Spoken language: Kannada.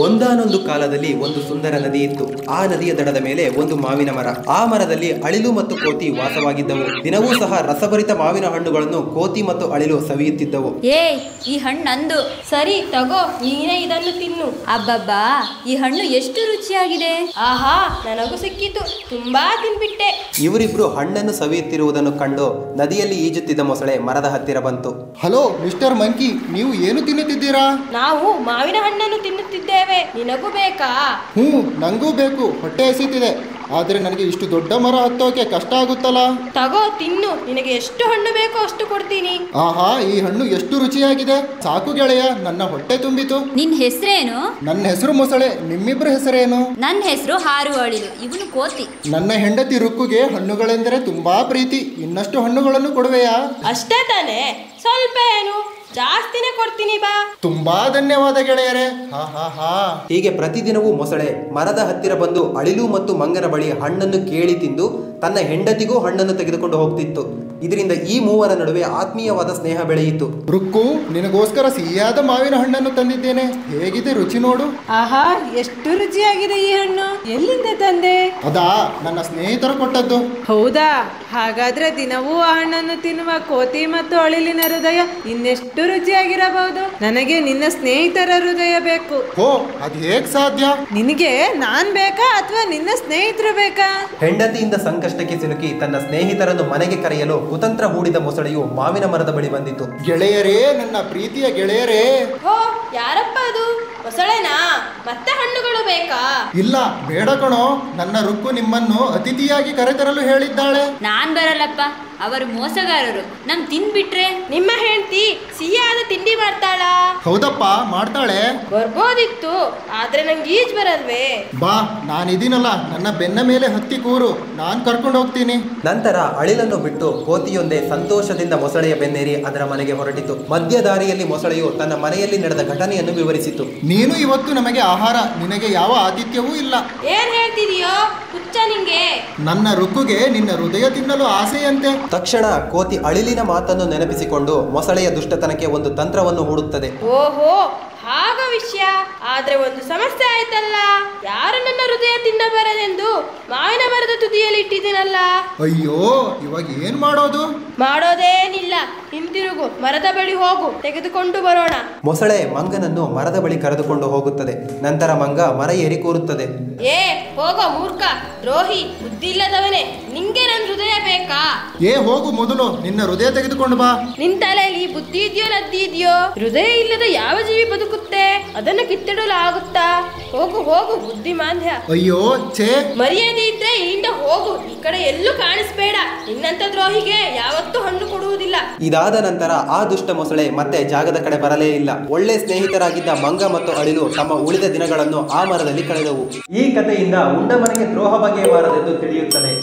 ಒಂದಾನೊಂದು ಕಾಲದಲ್ಲಿ ಒಂದು ಸುಂದರ ನದಿ ಇತ್ತು. ಆ ನದಿಯ ದಡದ ಮೇಲೆ ಒಂದು ಮಾವಿನ ಮರ. ಆ ಮರದಲ್ಲಿ ಅಳಿಲು ಮತ್ತು ಕೋತಿ ವಾಸವಾಗಿದ್ದವು. ದಿನವೂ ಸಹ ರಸಭರಿತ ಮಾವಿನ ಹಣ್ಣುಗಳನ್ನು ಕೋತಿ ಮತ್ತು ಅಳಿಲು ಸವಿಯುತ್ತಿದ್ದವು. ಈ ಹಣ್ಣು ನಂದು. ಸರಿ ತಗೋ, ನೀನೇ ಇದನ್ನು ತಿನ್ನು. ಅಬ್ಬಬ್ಬಾ, ಈ ಹಣ್ಣು ಎಷ್ಟು ರುಚಿಯಾಗಿದೆ. ಆಹಾ, ನನಗೂ ಸಿಕ್ಕಿತು, ತುಂಬಾ ತಿನ್ಬಿಟ್ಟೆ. ಇವರಿಬ್ರು ಹಣ್ಣನ್ನು ಸವಿಯುತ್ತಿರುವುದನ್ನು ಕಂಡು ನದಿಯಲ್ಲಿ ಈಜುತ್ತಿದ್ದ ಮೊಸಳೆ ಮರದ ಹತ್ತಿರ ಬಂತು. ಹಲೋ ಮಿಸ್ಟರ್ ಮಂಕಿ, ನೀವು ಏನು ತಿನ್ನುತ್ತಿದ್ದೀರಾ? ನಾವು ಮಾವಿನ ಹಣ್ಣನ್ನು ತಿನ್ನುತ್ತಿದ್ದೇವೆ. ನಿನಗೂ ಬೇಕಾ? ನಂಗೂ ಬೇಕು, ಹೊಟ್ಟೆ ಹಸಿತಿದೆ. ಆದ್ರೆ ನನಗೆ ಇಷ್ಟು ದೊಡ್ಡ ಮರ ಹತ್ತೋಕೆ ಕಷ್ಟ ಆಗುತ್ತಲ್ಲ. ತಗೋ ತಿನ್ನು, ನಿನಗೆ ಎಷ್ಟು ಹಣ್ಣು ಬೇಕೋ ಅಷ್ಟು ಕೊಡ್ತೀನಿ. ಆಹಾ, ಈ ಹಣ್ಣು ಎಷ್ಟು ರುಚಿಯಾಗಿದೆ. ಸಾಕು ಗೆಳೆಯ, ನನ್ನ ಹೊಟ್ಟೆ ತುಂಬಿತು. ನಿನ್ ಹೆಸರೇನು? ನನ್ನ ಹೆಸರು ಮೊಸಳೆ. ನಿಮ್ಮಿಬ್ಬರ ಹೆಸರೇನು? ನನ್ನ ಹೆಸರು ಹಾರು ಅಳಿಲು, ಇವನು ಕೋತಿ. ನನ್ನ ಹೆಂಡತಿ ರುಕ್ಕುಗೆ ಹಣ್ಣುಗಳೆಂದರೆ ತುಂಬಾ ಪ್ರೀತಿ. ಇನ್ನಷ್ಟು ಹಣ್ಣುಗಳನ್ನು ಕೊಡುವೆಯಾ? ಅಷ್ಟೇ ತಾನೇ, ಸ್ವಲ್ಪ ಏನು, ಜಾಸ್ತಿನೇ ಕೊಡ್ತೀನಿ ಬಾ. ತುಂಬಾ ಧನ್ಯವಾದ ಗೆಳೆಯರೇ. ಹೀಗೆ ಪ್ರತಿದಿನವೂ ಮೊಸಳೆ ಮರದ ಹತ್ತಿರ ಬಂದು ಅಳಿಲು ಮತ್ತು ಮಂಗನ ಬಳಿ ಹಣ್ಣನ್ನು ಕೇಳಿ ತಿಂದು ತನ್ನ ಹೆಂಡತಿಗೂ ಹಣ್ಣನ್ನು ತೆಗೆದುಕೊಂಡು ಹೋಗ್ತಿತ್ತು. ಇದರಿಂದ ಈ ಮೂವರ ನಡುವೆ ಆತ್ಮೀಯವಾದ ಸ್ನೇಹ ಬೆಳೆಯಿತು. ರುಕ್ಕು, ನಿನಗೋಸ್ಕರ ಸಿಹಿಯಾದ ಮಾವಿನ ಹಣ್ಣನ್ನು ತಂದಿದ್ದೇನೆ. ಹೇಗಿದೆ ರುಚಿ ನೋಡು. ಆಹಾ, ಎಷ್ಟು ರುಚಿಯಾಗಿದೆ ಈ ಹಣ್ಣು. ಎಲ್ಲಿಂದ ತಂದೆ? ಅದಾ, ನನ್ನ ಸ್ನೇಹಿತರು ಕೊಟ್ಟದ್ದು. ಹೌದಾ? ಹಾಗಾದ್ರೆ ದಿನವೂ ಆ ಹಣ್ಣನ್ನು ತಿನ್ನುವ ಕೋತಿ ಮತ್ತು ಅಳಿಲಿನ ಹೃದಯ ಇನ್ನೆಷ್ಟು ರುಚಿಯಾಗಿರಬಹುದು. ನನಗೆ ನಿನ್ನ ಸ್ನೇಹಿತರ ಹೃದಯ ಬೇಕು. ಓ, ಅದ್ ಹೇಗ್ ಸಾಧ್ಯ? ನಿನಗೆ ನಾನ್ ಬೇಕಾ ಅಥವಾ ನಿನ್ನ ಸ್ನೇಹಿತರು ಬೇಕಾ? ಹೆಂಡತಿಯಿಂದ ಸಂಕಷ್ಟಕ್ಕೆ ಸಿಲುಕಿ ತನ್ನ ಸ್ನೇಹಿತರನ್ನು ಮನೆಗೆ ಕರೆಯಲು ಕುತಂತ್ರ ಹೂಡಿದ ಮೊಸಳೆಯು ಮಾವಿನ ಮರದ ಬಳಿ ಬಂದಿತು. ಗೆಳೆಯರೇ, ನನ್ನ ಪ್ರೀತಿಯ ಗೆಳೆಯರೇ. ಓ, ಯಾರಪ್ಪ ಅದು? ಮೊಸಳೆನಾ? ಮತ್ತೆ ಹಣ್ಣುಗಳು ಬೇಕಾ? ಇಲ್ಲ, ಬೇಡ ಕಣೋ. ನನ್ನ ರುಕ್ಕು ನಿಮ್ಮನ್ನು ಅತಿಥಿಯಾಗಿ ಕರೆತರಲು ಹೇಳಿದ್ದಾಳೆ. ನಾನ್ ಬರಲ್ಲಪ್ಪ, ಅವರು ಮೋಸಗಾರರು. ನಮ್ ತಿನ್ಬಿಟ್ರೆ. ನಿಮ್ಮ ಹೆಂಡತಿ ಸಿಹಿಯಾದ ತಿಂಡಿ ಮಾಡ್ತಾಳಾ? ಹೌದಪ್ಪ, ಮಾಡ್ತಾಳೆ. ಬರ್ಬೋದಿತ್ತು, ಆದ್ರೆ ನಂಗೆ ಈಜ್ ಬರಲ್ವೇ? ಬಾ, ನಾನಿದ್ದೀನಲ್ಲ, ನನ್ನ ಬೆನ್ನ ಮೇಲೆ ಹತ್ತಿ ಕೂರು, ನಾನ್ ಕರ್ಕೊಂಡು ಹೋಗ್ತೀನಿ. ನಂತರ ಅಳಿಲನ್ನು ಬಿಟ್ಟು ಕೋತಿಯೊಂದೇ ಸಂತೋಷದಿಂದ ಮೊಸಳೆಯ ಬೆನ್ನೇರಿ ಅದರ ಮನೆಗೆ ಹೊರಟಿತು. ಮಧ್ಯ ದಾರಿಯಲ್ಲಿ ಮೊಸಳೆಯು ತನ್ನ ಮನೆಯಲ್ಲಿ ನಡೆದ ಘಟನೆಯನ್ನು ವಿವರಿಸಿತು. ನೀನು ಇವತ್ತು ನಮಗೆ ಆಹಾರ, ನಿನಗೆ ಯಾವ ಆತಿಥ್ಯವೂ ಇಲ್ಲ. ಏನ್ ಹೇಳ್ತಿದೀಯೋ ಹುಚ್ಚ ನಿಂಗೆ? ನನ್ನ ರುಕ್ಕುಗೆ ನಿನ್ನ ಹೃದಯ ತಿನ್ನಲು ಆಸೆಯಂತೆ. ತಕ್ಷಣ ಕೋತಿ ಅಳಿಲಿನ ಮಾತನ್ನು ನೆನಪಿಸಿಕೊಂಡು ಮೊಸಳೆಯ ದುಷ್ಟತನಕ್ಕೆ ಒಂದು ತಂತ್ರವನ್ನು ಹೂಡುತ್ತದೆ. ಓಹೋ, ಹಾಗ ವಿಷಯ. ಆದ್ರೆ ಒಂದು ಸಮಸ್ಯೆ ಆಯ್ತಲ್ಲ. ಯಾರು ನನ್ನ ಹೃದಯ ತಿನ್ನಬಾರದೆಂದು ಮಾವಿನ ಮರದ ತುದಿಯಲ್ಲಿ ಇಟ್ಟಿದ್ದೀನಲ್ಲ. ಅಯ್ಯೋ, ಇವಾಗ ಏನ್ ಮಾಡೋದು? ಮಾಡೋದೇನಿಲ್ಲ, ಹಿಂತಿರುಗು, ಮರದ ಬಳಿ ಹೋಗು, ತೆಗೆದುಕೊಂಡು ಬರೋಣ. ಮೊಸಳೆ ಮಂಗನನ್ನು ಮರದ ಬಳಿ ಕರೆದುಕೊಂಡು ಹೋಗುತ್ತದೆ. ನಂತರ ಮಂಗ ಮರ ಏರಿ ಕೂರುತ್ತದೆ. ಹೋಗೋ ಮೂರ್ಖ, ದ್ರೋಹಿ, ಬುದ್ಧಿಲ್ಲದವನೇ, ನಿಂಗೆ ನನ್ನ ಹೃದಯ ಬೇಕಾ? ಹೋಗು, ಮೊದಲು ನಿನ್ನ ಹೃದಯ ತೆಗೆದುಕೊಂಡು ಬಾ. ನಿನ್ ತಲೆಯಲ್ಲಿ ಬುದ್ಧಿ ಇದೆಯೋ ನದ್ದಿ ಇದೆಯೋ? ಹೃದಯ ಇಲ್ಲದ ಯಾವ ಜೀವಿ ಬದುಕುತ್ತೆ? ಅದನ್ನು ಕಿತ್ತಿಡಲು ಆಗುತ್ತಾ? ಹೋಗು ಹೋಗು, ಬುದ್ಧಿಮಾಂದ್ಯ. ಅಯ್ಯೋ ಛೇ, ಮರ್ಯಾದೆ ಇದ್ರೆ ಇಲ್ಲಿಂದ ಹೋಗು, ಈ ಕಡೆ ಎಲ್ಲೂ ಕಾಣಿಸ್ಬೇಡ. ನಿನ್ನಂತ ದ್ರೋಹಿಗೆ ಯಾವತ್ತೂ ಹಣ್ಣು ಕೊಡುವುದಿಲ್ಲ. ಇದಾದ ನಂತರ ಆ ದುಷ್ಟ ಮೊಸಳೆ ಮತ್ತೆ ಜಾಗದ ಕಡೆ ಬರಲೇ ಇಲ್ಲ. ಒಳ್ಳೆ ಸ್ನೇಹಿತರಾಗಿದ್ದ ಮಂಗ ಮತ್ತು ಅಳಿಲು ತಮ್ಮ ಉಳಿದ ದಿನಗಳನ್ನು ಆ ಮರದಲ್ಲಿ ಕಳೆದವು. ಈ ಕಥೆಯಿಂದ ಉಂಡ ಮನೆಗೆ ದ್ರೋಹ ಬಗೆಯಬಾರದೆಂದು ತಿಳಿಯುತ್ತದೆ.